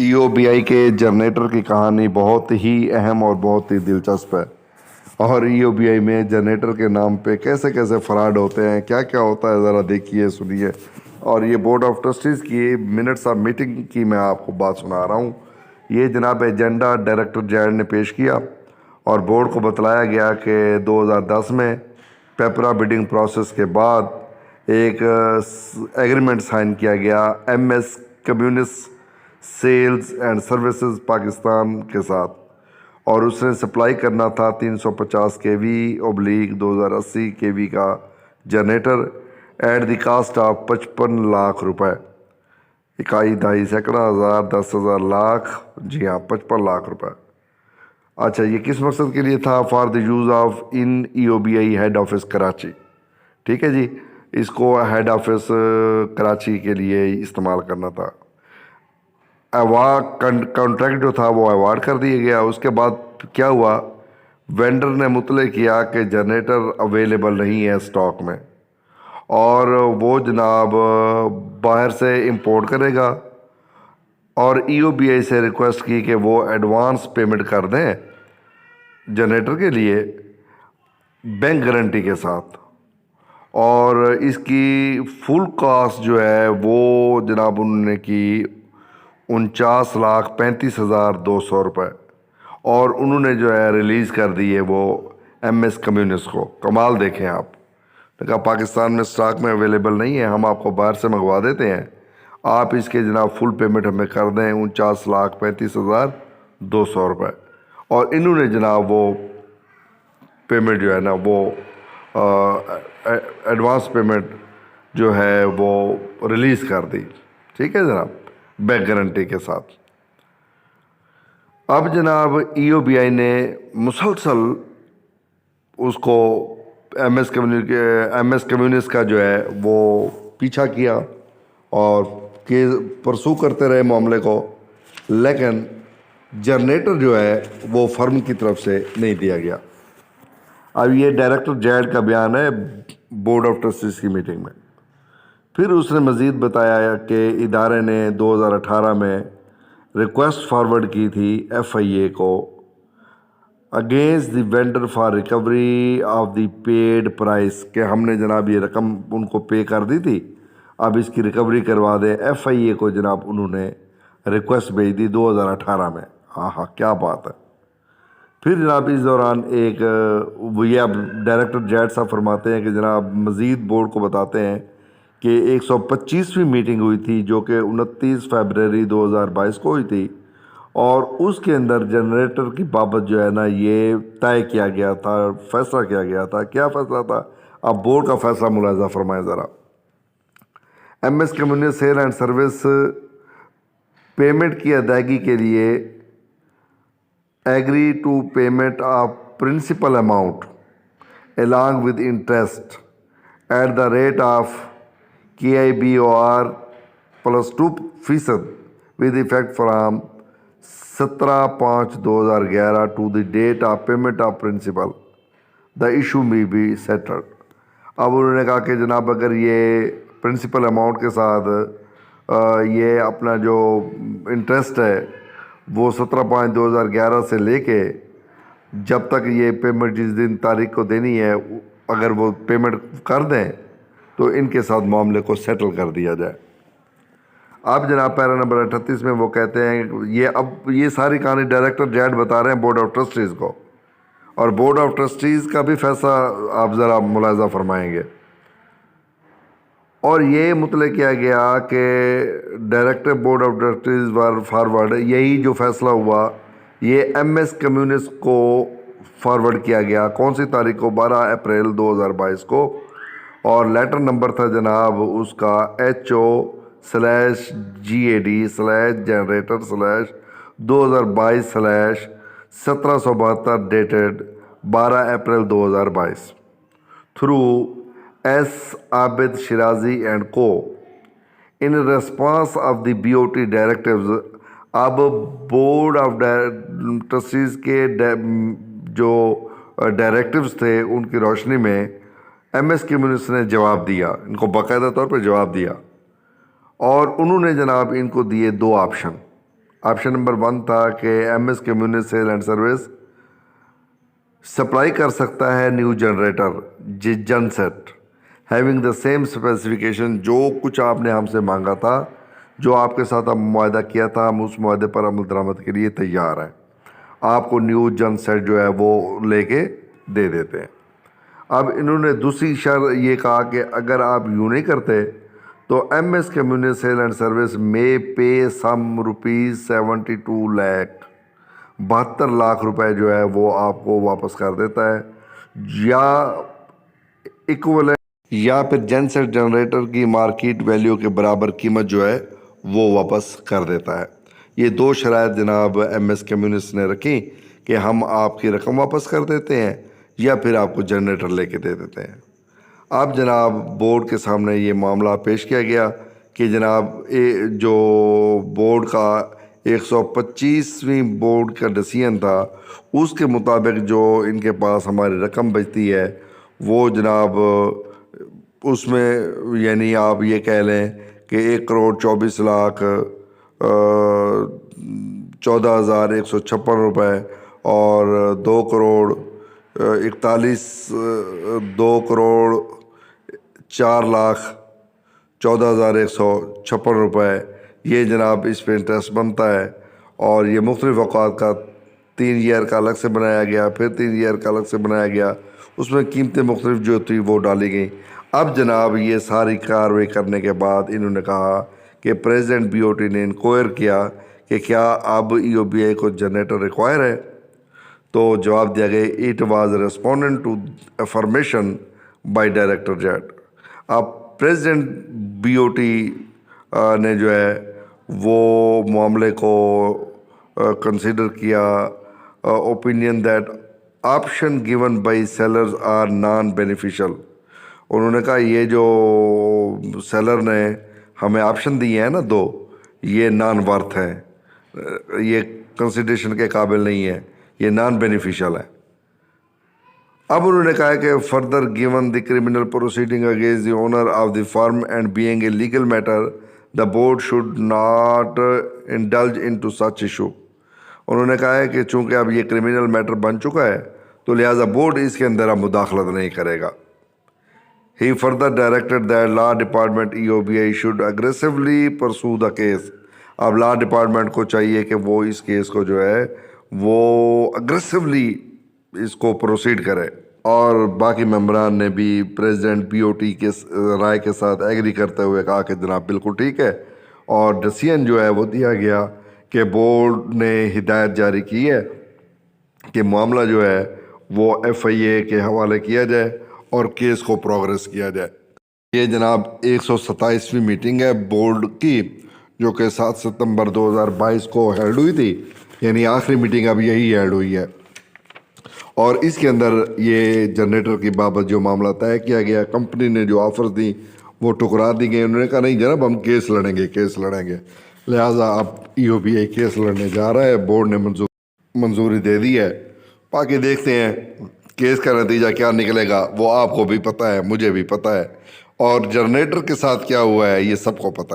EOBI کے generator کی کہانی بہت ہی اہم اور بہت ہی دلچسپ ہے، اور EOBI میں جنریٹر کے نام پہ کیسے کیسے فراڈ ہوتے ہیں، کیا کیا ہوتا ہے، ذرا دیکھیے سنیے۔ اور یہ بورڈ آف ٹرسٹیز کی منٹس آف میٹنگ کی میں آپ کو بات سنا رہا ہوں۔ یہ جناب ایجنڈا ڈائریکٹر جیل نے پیش کیا اور بورڈ کو بتلایا گیا کہ 2010 میں پیپرا بڈنگ پروسیس کے بعد ایک ایگریمنٹ سائن کیا گیا MS Communis sales and services Pakistan کے ساتھ، اور اس نے سپلائی کرنا تھا 350 kV/2080 kV کا generator at the cost of 55 lakh روپے، اکائی دہائی سینکڑا ہزار 10,000 لاکھ، جی ہاں 55 لاکھ روپے۔ اچھا، یہ کس مقصد کے لیے تھا؟ For the use of in EOBI head office Karachi, ٹھیک ہے جی، اس کو ہیڈ آفس کراچی کے لیے استعمال کرنا تھا۔ کانٹریکٹ جو تھا وہ ایوارڈ کر دیا گیا۔ اس کے بعد کیا ہوا، وینڈر نے مطلع کیا کہ جنریٹر اویلیبل نہیں ہے اسٹاک میں، اور وہ جناب باہر سے امپورٹ کرے گا، اور EOBI سے ریکویسٹ کی کہ وہ ایڈوانس پیمنٹ کر دیں جنریٹر کے لیے بینک گارنٹی کے ساتھ، اور اس کی فل کاسٹ جو ہے وہ جناب انہوں نے کی 49,35,200 روپے، اور انہوں نے جو ہے ریلیز کر دیے وہ MS کمیونس کو۔ کمال دیکھیں آپ نے کہا پاکستان میں اسٹاک میں اویلیبل نہیں ہے، ہم آپ کو باہر سے منگوا دیتے ہیں، آپ اس کے جناب فل پیمنٹ ہمیں کر دیں 49,35,200 روپے، اور انہوں نے جناب وہ پیمنٹ جو ہے نا وہ ایڈوانس پیمنٹ جو ہے وہ ریلیز کر دی، ٹھیک ہے جناب، بینک گارنٹی کے ساتھ۔ اب جناب EOBI نے مسلسل اس کو MS کمیونس کا جو ہے وہ پیچھا کیا اور پرسو کرتے رہے معاملے کو، لیکن جنریٹر جو ہے وہ فرم کی طرف سے نہیں دیا گیا۔ اب یہ ڈائریکٹر جیل کا بیان ہے بورڈ آف ٹرسٹیز کی میٹنگ میں۔ پھر اس نے مزید بتایا کہ ادارے نے 2018 میں ریکویسٹ فارورڈ کی تھی FIA کو against the vendor for recovery of the paid prize, کہ ہم نے جناب یہ رقم ان کو پے کر دی تھی، اب اس کی ریکوری کروا دیں۔ FIA کو جناب انہوں نے ریکویسٹ بھیج دی 2018 میں۔ ہاں ہاں، کیا بات ہے۔ پھر جناب اس دوران ایک یہ اب ڈائریکٹر جیل صاحب فرماتے ہیں کہ جناب مزید بورڈ کو بتاتے ہیں کہ 125ویں میٹنگ ہوئی تھی جو کہ 29 فیبروری 2022 کو ہوئی تھی، اور اس کے اندر جنریٹر کی بابت جو ہے نا یہ طے کیا گیا تھا، فیصلہ کیا گیا تھا۔ کیا فیصلہ تھا؟ اب بورڈ کا فیصلہ ملاحظہ فرمائیں ذرا۔ MS Communis sale and service payment کی ادائیگی کے لیے agree to payment of principal amount along with interest at the rate of KIBOR plus 2% with effect from 17/5/2011 to the date of payment of principal. The issue may be settled. اب انہوں نے کہا کہ جناب اگر یہ پرنسپل اماؤنٹ کے ساتھ یہ اپنا جو انٹرسٹ ہے وہ 17/5/2011 سے لے کے جب تک یہ پیمنٹ جس دن تاریخ کو دینی ہے اگر وہ پیمنٹ کر دیں تو ان کے ساتھ معاملے کو سیٹل کر دیا جائے۔ اب جناب پیرا نمبر 38 میں وہ کہتے ہیں اب یہ ساری کہانی ڈائریکٹر جیل بتا رہے ہیں بورڈ آف ٹرسٹیز کو، اور بورڈ آف ٹرسٹیز کا بھی فیصلہ آپ ذرا ملاحظہ فرمائیں گے۔ اور یہ مطلع کیا گیا کہ director board of trustees forward, یہی جو فیصلہ ہوا یہ MS کمیونس کو فارورڈ کیا گیا۔ کون سی تاریخ کو؟ 12 اپریل 2022 کو، اور لیٹر نمبر تھا جناب اس کا HO/GAD/generator/2022/1772 dated 12 April 2022 through S Abid Shirazi and کو in response of the BOT directives. اب بورڈ آف ٹرسٹیز کے جو ڈائریکٹیوز تھے ان کی روشنی میں MS کمیونس نے جواب دیا، ان کو باقاعدہ طور پر جواب دیا، اور انہوں نے جناب ان کو دیے 2 آپشن۔ آپشن نمبر 1 تھا کہ M S community cell and service supply کر سکتا ہے new generator gen set having the same specification, جو کچھ آپ نے ہم سے مانگا تھا، جو آپ کے ساتھ ہم معاہدہ کیا تھا، ہم اس معاہدے پر عمل درآمد کے لیے تیار ہیں، آپ کو نیو جن سیٹ جو ہے وہ لے کے دے دیتے ہیں۔ اب انہوں نے دوسری شرط یہ کہا کہ اگر آپ یوں نہیں کرتے تو M S community cell and service میں پے سم روپیز 72 لاکھ 72 لاکھ روپے جو ہے وہ آپ کو واپس کر دیتا ہے، یا ایکویلنٹ یا پھر جن سیٹ جنریٹر کی مارکیٹ ویلیو کے برابر قیمت جو ہے وہ واپس کر دیتا ہے۔ یہ 2 شرائط جناب ایم ایس کمیونسٹ نے رکھی کہ ہم آپ کی رقم واپس کر دیتے ہیں یا پھر آپ کو جنریٹر لے کے دے دیتے ہیں۔ اب جناب بورڈ کے سامنے یہ معاملہ پیش کیا گیا کہ جناب جو بورڈ کا 125ویں بورڈ کا ڈیسیژن تھا، اس کے مطابق جو ان کے پاس ہماری رقم بچتی ہے وہ جناب اس میں یعنی آپ یہ کہہ لیں کہ 1,24,14,156 روپے اور 2,04,14,156 روپے، یہ جناب اس پہ انٹرسٹ بنتا ہے، اور یہ مختلف اوقات کا 3 ایئر کا الگ سے بنایا گیا، پھر 3 ایئر کا الگ سے بنایا گیا، اس میں قیمتیں مختلف جو تھی وہ ڈالی گئیں۔ اب جناب یہ ساری کارروائی کرنے کے بعد انہوں نے کہا کہ پریزیڈنٹ بی او ٹی نے انکوائر کیا کہ کیا اب ای او بی آئی کو جنریٹر ریکوائر ہے، تو جواب دیا گیا it was respondent to affirmation by director جیٹ۔ اب پریزیڈنٹ بی او ٹی نے جو ہے وہ معاملے کو کنسیڈر کیا، opinion that option given by sellers are non beneficial. انہوں نے کہا یہ جو سیلر نے ہمیں آپشن دیے ہیں نا 2، یہ نان ورتھ ہیں، یہ کنسیڈریشن کے قابل نہیں ہے، یہ نان بینیفیشل ہے۔ اب انہوں نے کہا کہ further given the criminal proceeding against the owner of the firm and being a legal matter the board should not indulge into such issue. انہوں نے کہا ہے کہ چونکہ اب یہ کرمنل میٹر بن چکا ہے تو لہٰذا بورڈ اس کے اندر اب مداخلت نہیں کرے گا۔ He further directed that law department EOBI should aggressively pursue the case۔ اب لا ڈپارٹمنٹ کو چاہیے کہ وہ اس کیس کو جو ہے وہ اگریسولی اس کو پروسیڈ کرے، اور باقی ممبران نے بھی پریزیڈنٹ بی او ٹی کے رائے کے ساتھ ایگری کرتے ہوئے کہا کہ جناب بالکل ٹھیک ہے، اور ڈیسیژن جو ہے وہ دیا گیا کہ بورڈ نے ہدایت جاری کی ہے کہ معاملہ جو ہے وہ ایف آئی اے کے حوالے کیا جائے اور کیس کو پروگریس کیا جائے۔ یہ جناب 127ویں میٹنگ ہے بورڈ کی، جو کہ 7 ستمبر 2022 کو ہیلڈ ہوئی تھی، یعنی آخری میٹنگ اب یہی ہیلڈ ہوئی ہے، اور اس کے اندر یہ جنریٹر کی بابت جو معاملہ طے کیا گیا، کمپنی نے جو آفرز دی وہ ٹکرا دی گئی۔ انہوں نے کہا نہیں جناب ہم کیس لڑیں گے، لہٰذا اب ای او بی آئی کیس لڑنے جا رہا ہے، بورڈ نے منظوری دے دی ہے۔ باقی دیکھتے ہیں کیس کا نتیجہ کیا نکلے گا، وہ آپ کو بھی پتہ ہے، مجھے بھی پتہ ہے، اور جنریٹر کے ساتھ کیا ہوا ہے یہ سب کو پتہ ہے۔